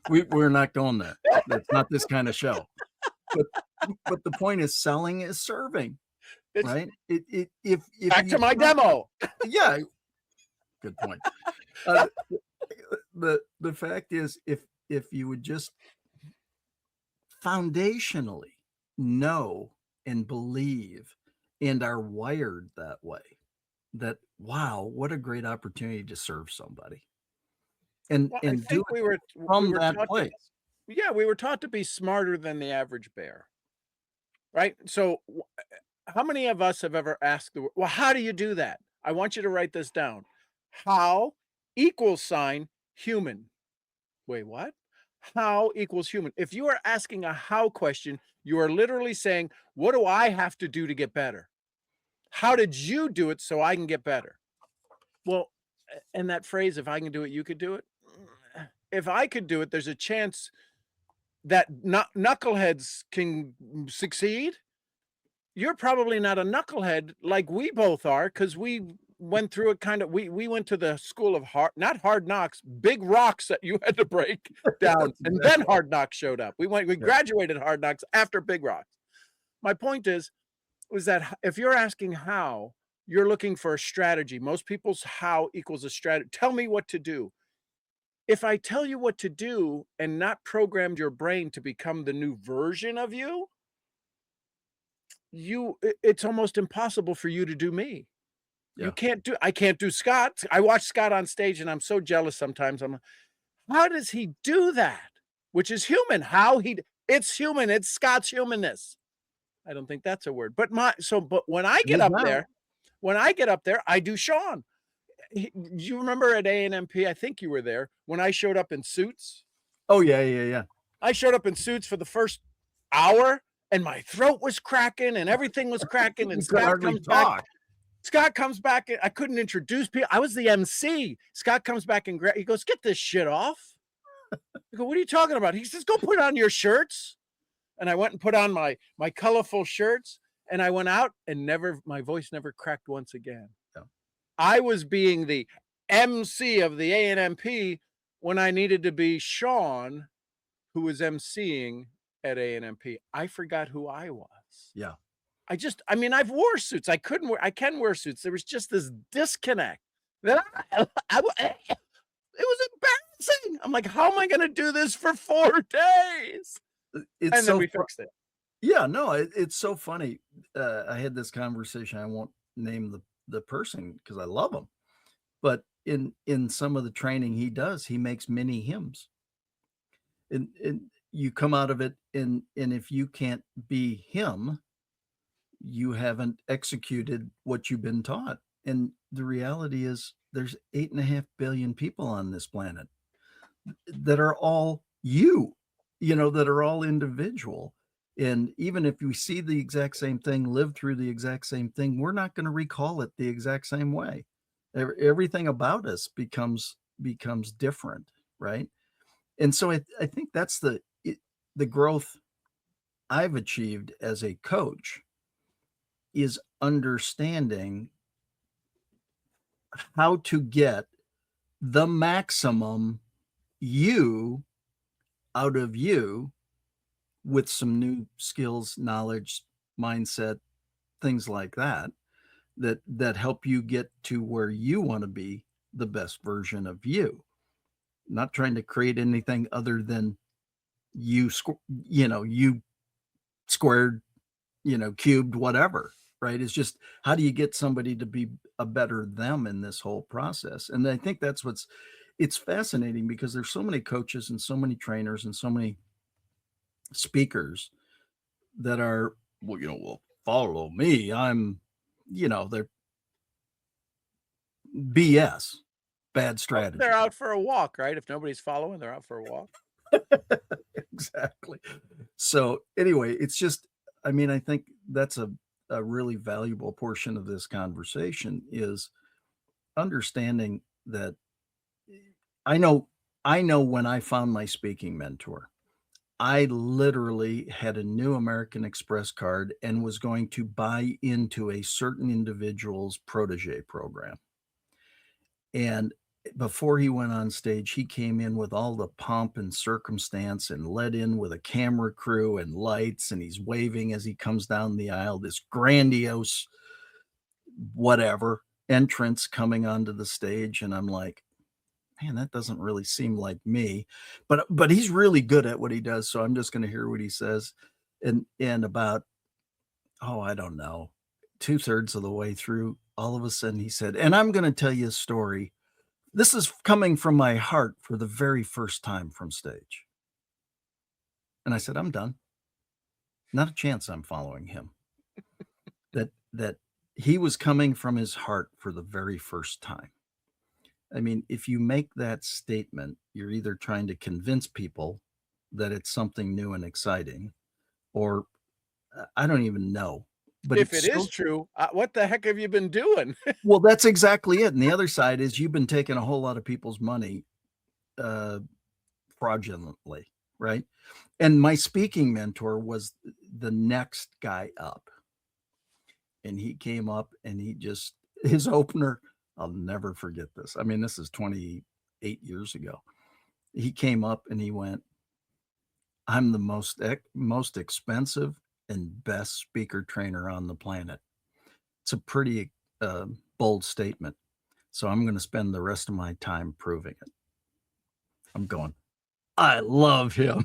We're not going there. That's not this kind of show. But the point is, selling is serving, It's right? If back you to my can't, demo. yeah, good point. Uh, the fact is, if you would just foundationally know and believe and are wired that way. That, wow, what a great opportunity to serve somebody Well, I and do think it we from were that taught to place. yeah, we were taught to be smarter than the average bear, right? So, how many of us have ever asked well, how do you do that? I want you to write this down. How equals sign human. Wait, what? How equals human. If you are asking a how question, you are literally saying, what do I have to do to get better? How did you do it so I can get better? Well, and that phrase, if I can do it, you could do it. If I could do it, there's a chance that knuckleheads can succeed. You're probably not a knucklehead like we both are because we went through it kind of we went to the school of not hard knocks, big rocks that you had to break down, That's and then exactly hard knocks showed up. We yeah, graduated hard knocks after big rocks. My point is that if you're asking how, you're looking for a strategy. Most people's how equals a strategy. Tell me what to do. If I tell you what to do and not programmed your brain to become the new version of you, it's almost impossible for you to do me. yeah. I can't do Scott. I watch Scott on stage and I'm so jealous sometimes. I'm like, how does he do that? Which is human. It's human. It's Scott's humanness. I don't think that's a word. But when I It get is up now. there, I do Sean. You remember at ANMP, I think you were there when I showed up in suits. Oh, yeah, yeah, yeah. I showed up in suits for the first hour and my throat was cracking and everything was cracking. And You could hardly talk. Scott comes back. I couldn't introduce people. I was the MC. Scott comes back and he goes, get this shit off. I go, what are you talking about? He says, go put on your shirts. And I went and put on my colorful shirts and I went out and my voice never cracked once again. Yeah. I was being the MC of the ANMP when I needed to be Sean, who was MCing at ANMP. I forgot who I was. Yeah. I've wore suits. I can wear suits. There was just this disconnect that it was embarrassing. I'm like, how am I going to do this for 4 days? It's And then so we fu fixed it. yeah, no, it's so funny. I had this conversation, I won't name the person because I love him, but in some of the training he does, he makes mini hymns. And you come out of it, and if you can't be him, you haven't executed what you've been taught. And the reality is there's 8.5 billion people on this planet that are all that are all individual. And even if we see the exact same thing, live through the exact same thing, we're not going to recall it the exact same way. Everything about us becomes different, right? And so I think that's the growth I've achieved as a coach is understanding how to get the maximum you out of you with some new skills, knowledge, mindset, things like that help you get to where you want to be the best version of you. Not trying to create anything other than you, you squared, cubed, whatever, right? It's just how do you get somebody to be a better them in this whole process? And I think that's it's fascinating because there's so many coaches and so many trainers and so many speakers that are, well, follow me. They're BS, bad Well, they're strategy. out for a walk, right? If nobody's following, they're out for a walk. Exactly. So anyway, it's just, I mean, I think that's a really valuable portion of this conversation is understanding that I know I know when I found my speaking mentor, I literally had a new American Express card and was going to buy into a certain individual's protege program. And before he went on stage, he came in with all the pomp and circumstance and led in with a camera crew and lights, and he's waving as he comes down the aisle, this grandiose whatever entrance coming onto the stage. And I'm like, man, that doesn't really seem like me. But he's really good at what he does. So I'm just going to hear what he says. And about, oh, I don't know, 2/3 of the way through, all of a sudden he said, "And I'm gonna tell you a story. This is coming from my heart for the very first time from stage." And I said, "I'm done. Not a chance I'm following him." That he was coming from his heart for the very first time. I mean, if you make that statement, you're either trying to convince people that it's something new and exciting, or I don't even know, but If it's it is so true, what the heck have you been doing? well, that's exactly it, and the other side is you've been taking a whole lot of people's money, uh, fraudulently, right? And my speaking mentor was the next guy up, and he came up and he just his opener, I'll never forget this. I mean, this is 28 years ago. He came up and he went, "I'm the most expensive and best speaker trainer on the planet." It's a pretty, bold statement, so I'm gonna spend the rest of my time proving it. I'm going, "I love him."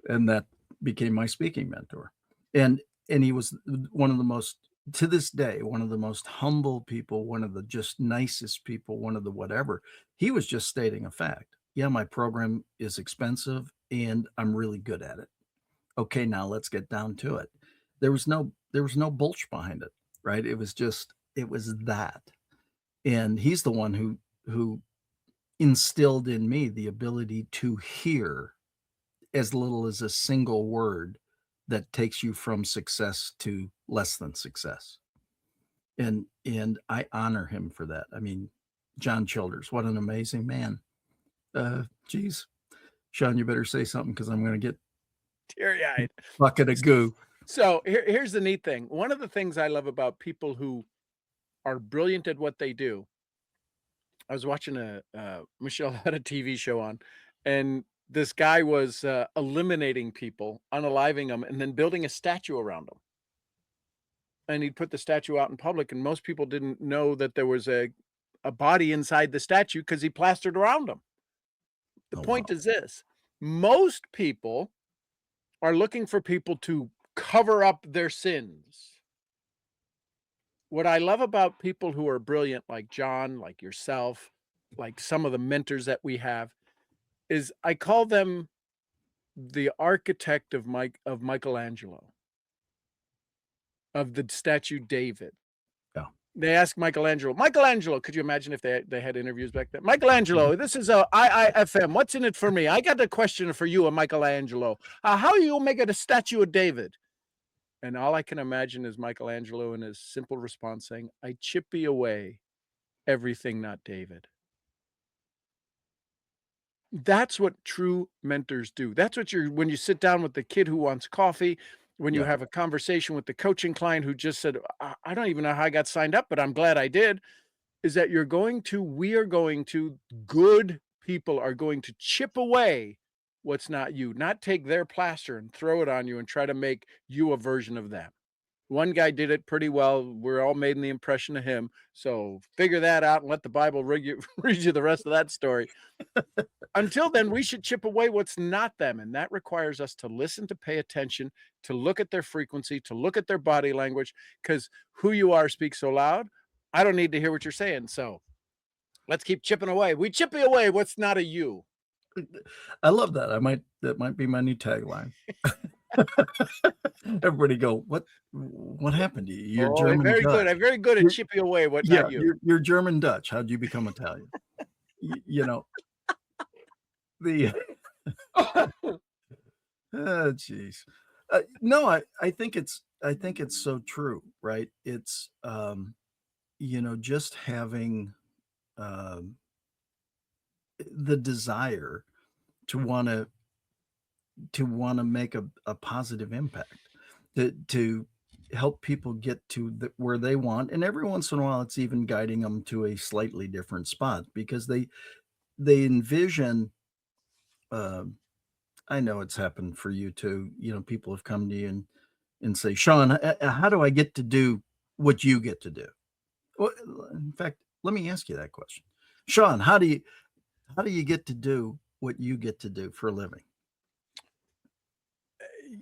And that became my speaking mentor. And and he was one of the most to this day, one of the most humble people, one of the just nicest people, one of the whatever. He was just stating a fact. "Yeah, my program is expensive and I'm really good at it. Okay, now let's get down to it." There was no bullshit behind it, right? It was that. And he's the one who instilled in me the ability to hear as little as a single word that takes you from success to less than success. And I honor him for that. I mean, John Childers, what an amazing man. Geez, Sean, you better say something because I'm going to get Teary-eyed. bucket of goo. So here's the neat thing. One of the things I love about people who are brilliant at what they do. I was watching Michelle had a TV show on, and this guy was eliminating people, unaliving them, and then building a statue around them. And he'd put the statue out in public, and most people didn't know that there was a body inside the statue because he plastered around them. The Oh, point wow. is this: most people are looking for people to cover up their sins. What I love about people who are brilliant, like John, like yourself, like some of the mentors that we have, is I call them the architect of Michelangelo, of the statue David. Yeah. They asked Michelangelo, "Michelangelo," could you imagine if they had interviews back then? "Michelangelo, this is a IIFM. What's in it for me? I got a question for you, Michelangelo. How you make it a statue of David?" And all I can imagine is Michelangelo in his simple response saying, "I chippy away everything not David." That's what true mentors do. That's what you're when you sit down with the kid who wants coffee, when you Yeah. have a conversation with the coaching client who just said, I don't even know how I got signed up, but I'm glad I did," is that we are going to good people are going to chip away what's not you, not take their plaster and throw it on you and try to make you a version of them. One guy did it pretty well. We're all made in the impression of him. So figure that out and let the Bible read you the rest of that story. Until then, we should chip away what's not them, and that requires us to listen, to pay attention, to look at their frequency, to look at their body language, because who you are speaks so loud. I don't need to hear what you're saying. So let's keep chipping away. We chipping away what's not a you. I love that. That might be my new tagline. Everybody go, what happened to you? You're Oh, I'm German very good. Dutch. I'm very good at You're chipping away what yeah, not you. you're German Dutch. How'd you become Italian? You know, the jeez. No, I think it's so true, right? It's, just having, um, the desire to wanna make a positive impact, to help people get to where they want, and every once in a while, it's even guiding them to a slightly different spot because they envision, um I know it's happened for you too, people have come to you and say, "Sean, how do I get to do what you get to do?" Well, in fact, let me ask you that question. Sean, how do you get to do what you get to do for a living?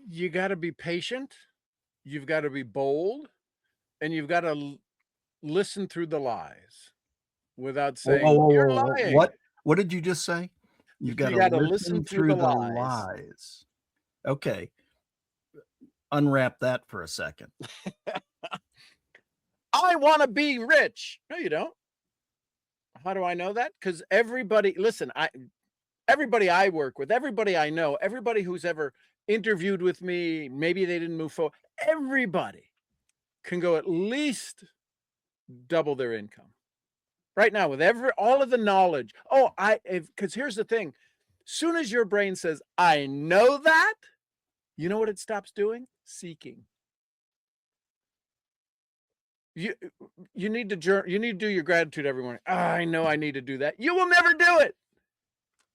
You got to be patient. you've got to be bold, and you've got to listen through the lies without Whoa, whoa, saying, whoa, "You're whoa, whoa. lying." What did you just say? You've got You to got to listen listen through the through the lies. lies. Okay. Unwrap that for a second. I want to be rich. No, you don't. How do I know that? Because everybody, listen, everybody I work with, everybody I know, everybody who's ever interviewed with me, maybe they didn't move forward, everybody can go at least double their income right now with all of the knowledge. Oh, because here's the thing. Soon as your brain says, I know that, you know what it stops doing? Seeking. You need to do your gratitude every morning. Oh, I know I need to do that. You will never do it.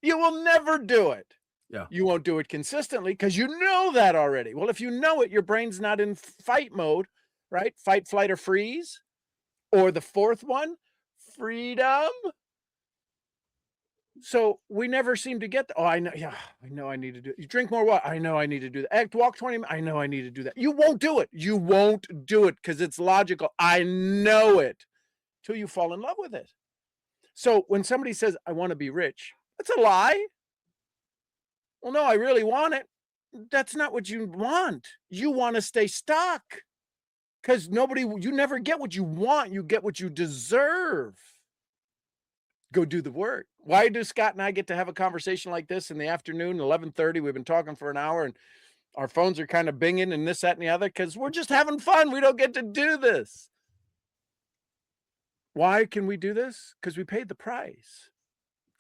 You will never do it. Yeah. You won't do it consistently because you know that already. Well, if you know it, your brain's not in fight mode, right? Fight, flight, or freeze. Or the fourth one, freedom. So we never seem to get the, oh, I know, yeah, I know I need to do it. You drink more water. I know I need to do that. Walk 20 minutes. I know I need to do that. You won't do it. You won't do it because it's logical. I know it till you fall in love with it. So when somebody says, I want to be rich, that's a lie. Well, no, I really want it. That's not what you want. You want to stay stuck because you never get what you want. You get what you deserve. Go do the work. Why do Scott and I get to have a conversation like this in the afternoon, 11:30? We've been talking for an hour and our phones are kind of binging and this, that, and the other because we're just having fun. We don't get to do this. Why can we do this? Because we paid the price.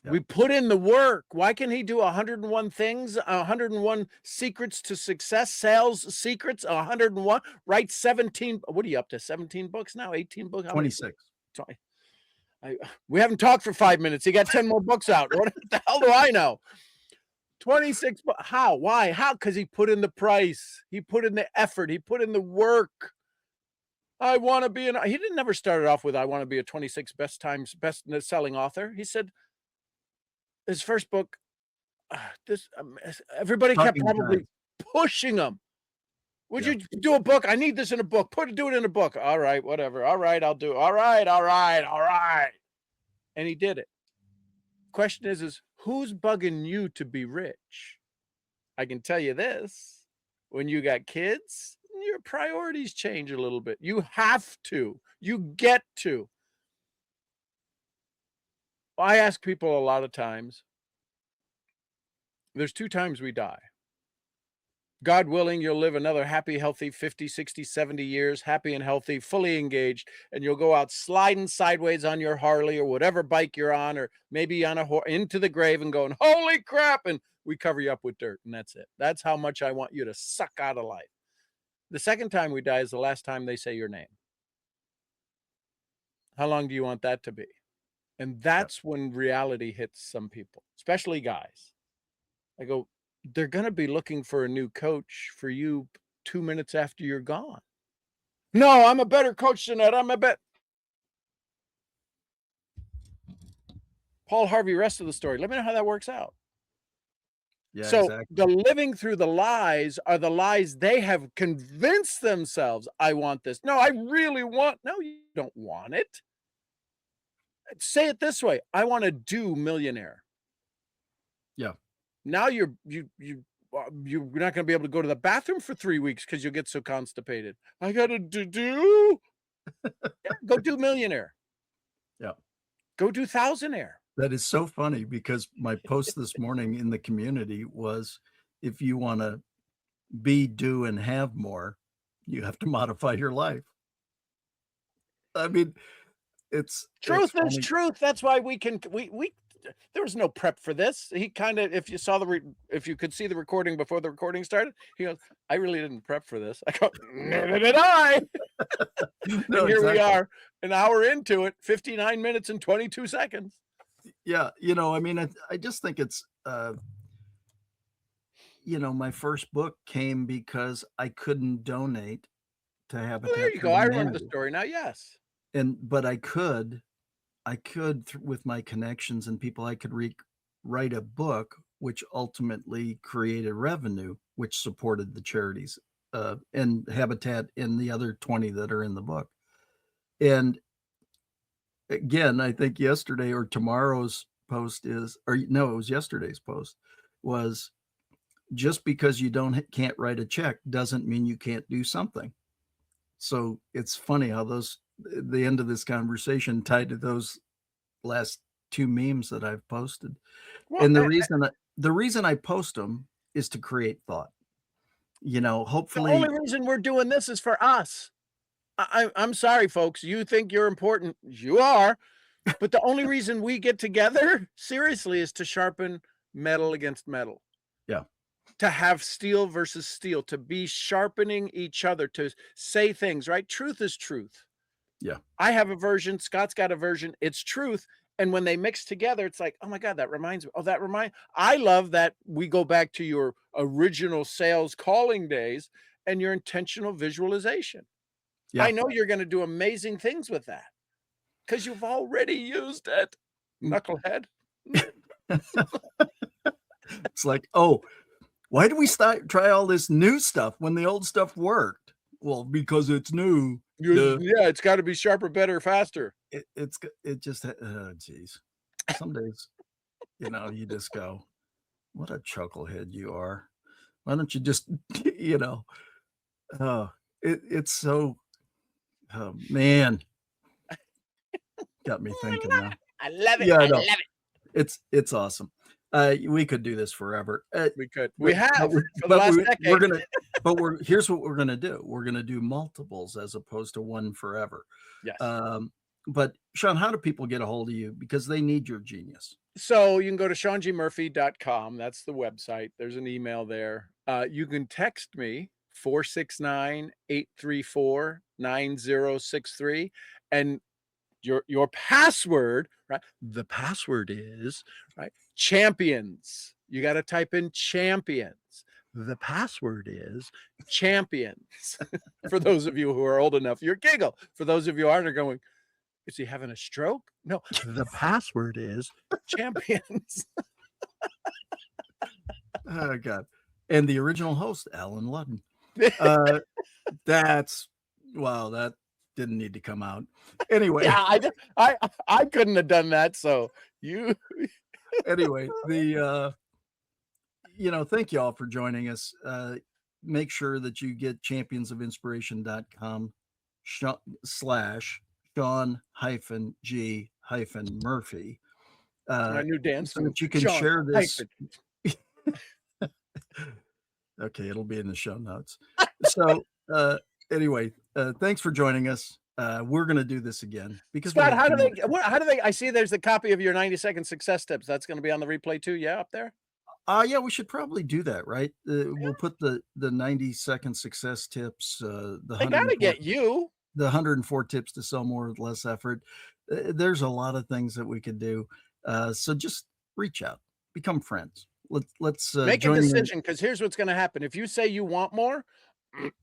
Yeah. We put in the work. Why can he do 101 things, 101 secrets to success, sales secrets, 101, write 17. What are you up to? 17 books now? 18 books? How 26. We haven't talked for 5 minutes. He got 10 more books out. What the hell do I know? 26. How? Why? How? Because he put in the price. He put in the effort. He put in the work. I want to be he didn't never started off with, I want to be a 26 best selling author. He said his first book, everybody kept probably pushing him. Would you do a book? I need this in a book. Do it in a book. All right, whatever. All right, I'll do it. All right. And he did it. Question is who's bugging you to be rich? I can tell you this. When you got kids, your priorities change a little bit. You have to. You get to. I ask people a lot of times, there's 2 times we die. God willing, you'll live another happy, healthy 50, 60, 70 years, happy and healthy, fully engaged, and you'll go out sliding sideways on your Harley or whatever bike you're on, or maybe on into the grave and going, holy crap, and we cover you up with dirt, and that's it. That's how much I want you to suck out of life. The second time we die is the last time they say your name. How long do you want that to be? And that's when reality hits some people, especially guys. I go, they're going to be looking for a new coach for you 2 minutes after you're gone. No, I'm a better coach than that. Paul Harvey, rest of the story. Let me know how that works out. Yeah, so exactly. The living through the lies are the lies they have convinced themselves. I want this. No, I really want. No, you don't want it. Say it this way. I want to do millionaire. Yeah. Now you're not going to be able to go to the bathroom for 3 weeks because you'll get so constipated. I got to do. Yeah, go do millionaire. Yeah. Go do thousandaire. That is so funny because my post this morning in the community was, if you want to be, do, and have more, you have to modify your life. I mean, it's truth is truth. That's why we there was no prep for this. He kind of, if you saw if you could see the recording before the recording started, he goes, I really didn't prep for this. I go, neither did I. No, and here exactly. we are, an hour into it, 59 minutes and 22 seconds. Yeah. I mean, I just think it's, my first book came because I couldn't donate to Habitat. There you go. I remember the story now. Yes. But I could with my connections and people, I could write a book, which ultimately created revenue, which supported the charities and habitat in the other 20 that are in the book. And again, I think yesterday or tomorrow's post is, or no, it was yesterday's post, was just because you can't write a check doesn't mean you can't do something. So it's funny how the end of this conversation tied to those last 2 memes that I've posted. Well, And the reason I post them is to create thought. You know, the hopefully. only reason we're doing this is for us. I'm sorry, folks. You think you're important. You are. But the only reason we get together, seriously, is to sharpen metal against metal. Yeah. To have steel versus steel, to be sharpening each other, to say things, right? Truth is truth. Yeah. I have a version, Scott's got a version, it's truth. And when they mix together, it's like, oh my God, that reminds me. Oh, I love that we go back to your original sales calling days and your intentional visualization. Yeah. I know you're going to do amazing things with that because you've already used it, knucklehead. It's like, oh, why do we try all this new stuff when the old stuff worked? Well, because it's new. Yeah, it's got to be sharper, better, faster. It just, geez. Some days, you know, you just go, what a chucklehead you are. Why don't you just, you know, it's so, oh man, got me thinking now. I love it. Yeah, I love it. It's awesome. We could do this forever. We could. We have for the but last decade. Here's what we're gonna do. We're gonna do multiples as opposed to one forever. Yes. But Sean, how do people get a hold of you? Because they need your genius. So you can go to SeanGMurphy.com. That's the website. There's an email there. You can text me 469-834-9063. And your password, right? The password is, right, champions. You got to type in champions. The password is champions. For those of you who are old enough, you're giggle. For those of you who aren't, are going, is he having a stroke? No, the password is champions. Oh God. And the original host, Alan Ludden. That didn't need to come out. Anyway. Yeah, I couldn't have done that. So anyway, thank you all for joining us. Make sure that you get championsofinspiration.com /Sean-G-Murphy. My new dance so that you can share this. Okay, it'll be in the show notes. So anyway, thanks for joining us. We're going to do this again because Scott, how do they, I see there's a copy of your 90-second success tips. That's going to be on the replay too. Yeah. Up there. Yeah, we should probably do that, right? We'll put the 90-second success tips, they got to get you the 104 tips to sell more with less effort. There's a lot of things that we could do. So just reach out, become friends. Let's make a decision, because here's what's going to happen. If you say you want more,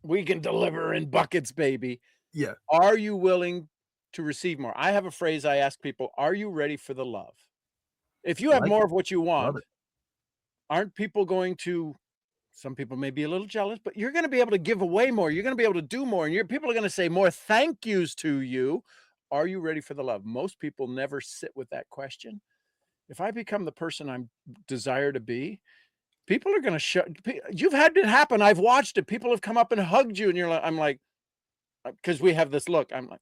we can deliver in buckets, baby. Yeah. Are you willing to receive more? I have a phrase I ask people: are you ready for the love? If you have more of what you want, aren't people going to, some people may be a little jealous, but you're going to be able to give away more. You're going to be able to do more. And people are going to say more thank yous to you. Are you ready for the love? Most people never sit with that question. If I become the person I desire to be, people are going to show. You've had it happen. I've watched it. People have come up and hugged you, and you're like, I'm like, because we have this look. I'm like,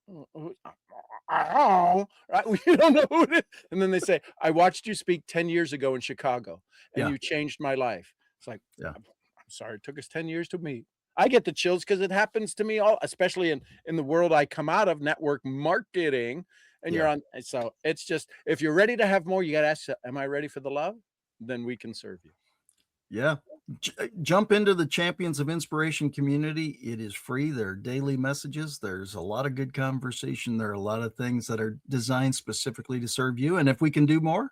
oh, right? We don't know who it is. And then they say, I watched you speak 10 years ago in Chicago, and you changed my life. It's like, I'm sorry, it took us 10 years to meet. I get the chills because it happens to me especially in the world I come out of, network marketing. And you're on. So it's just, if you're ready to have more, you got to ask, am I ready for the love? Then we can serve you. Yeah. Jump into the Champions of Inspiration community. It is free. There are daily messages. There's a lot of good conversation. There are a lot of things that are designed specifically to serve you. And if we can do more,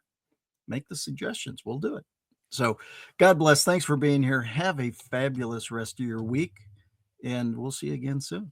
make the suggestions. We'll do it. So God bless. Thanks for being here. Have a fabulous rest of your week. And we'll see you again soon.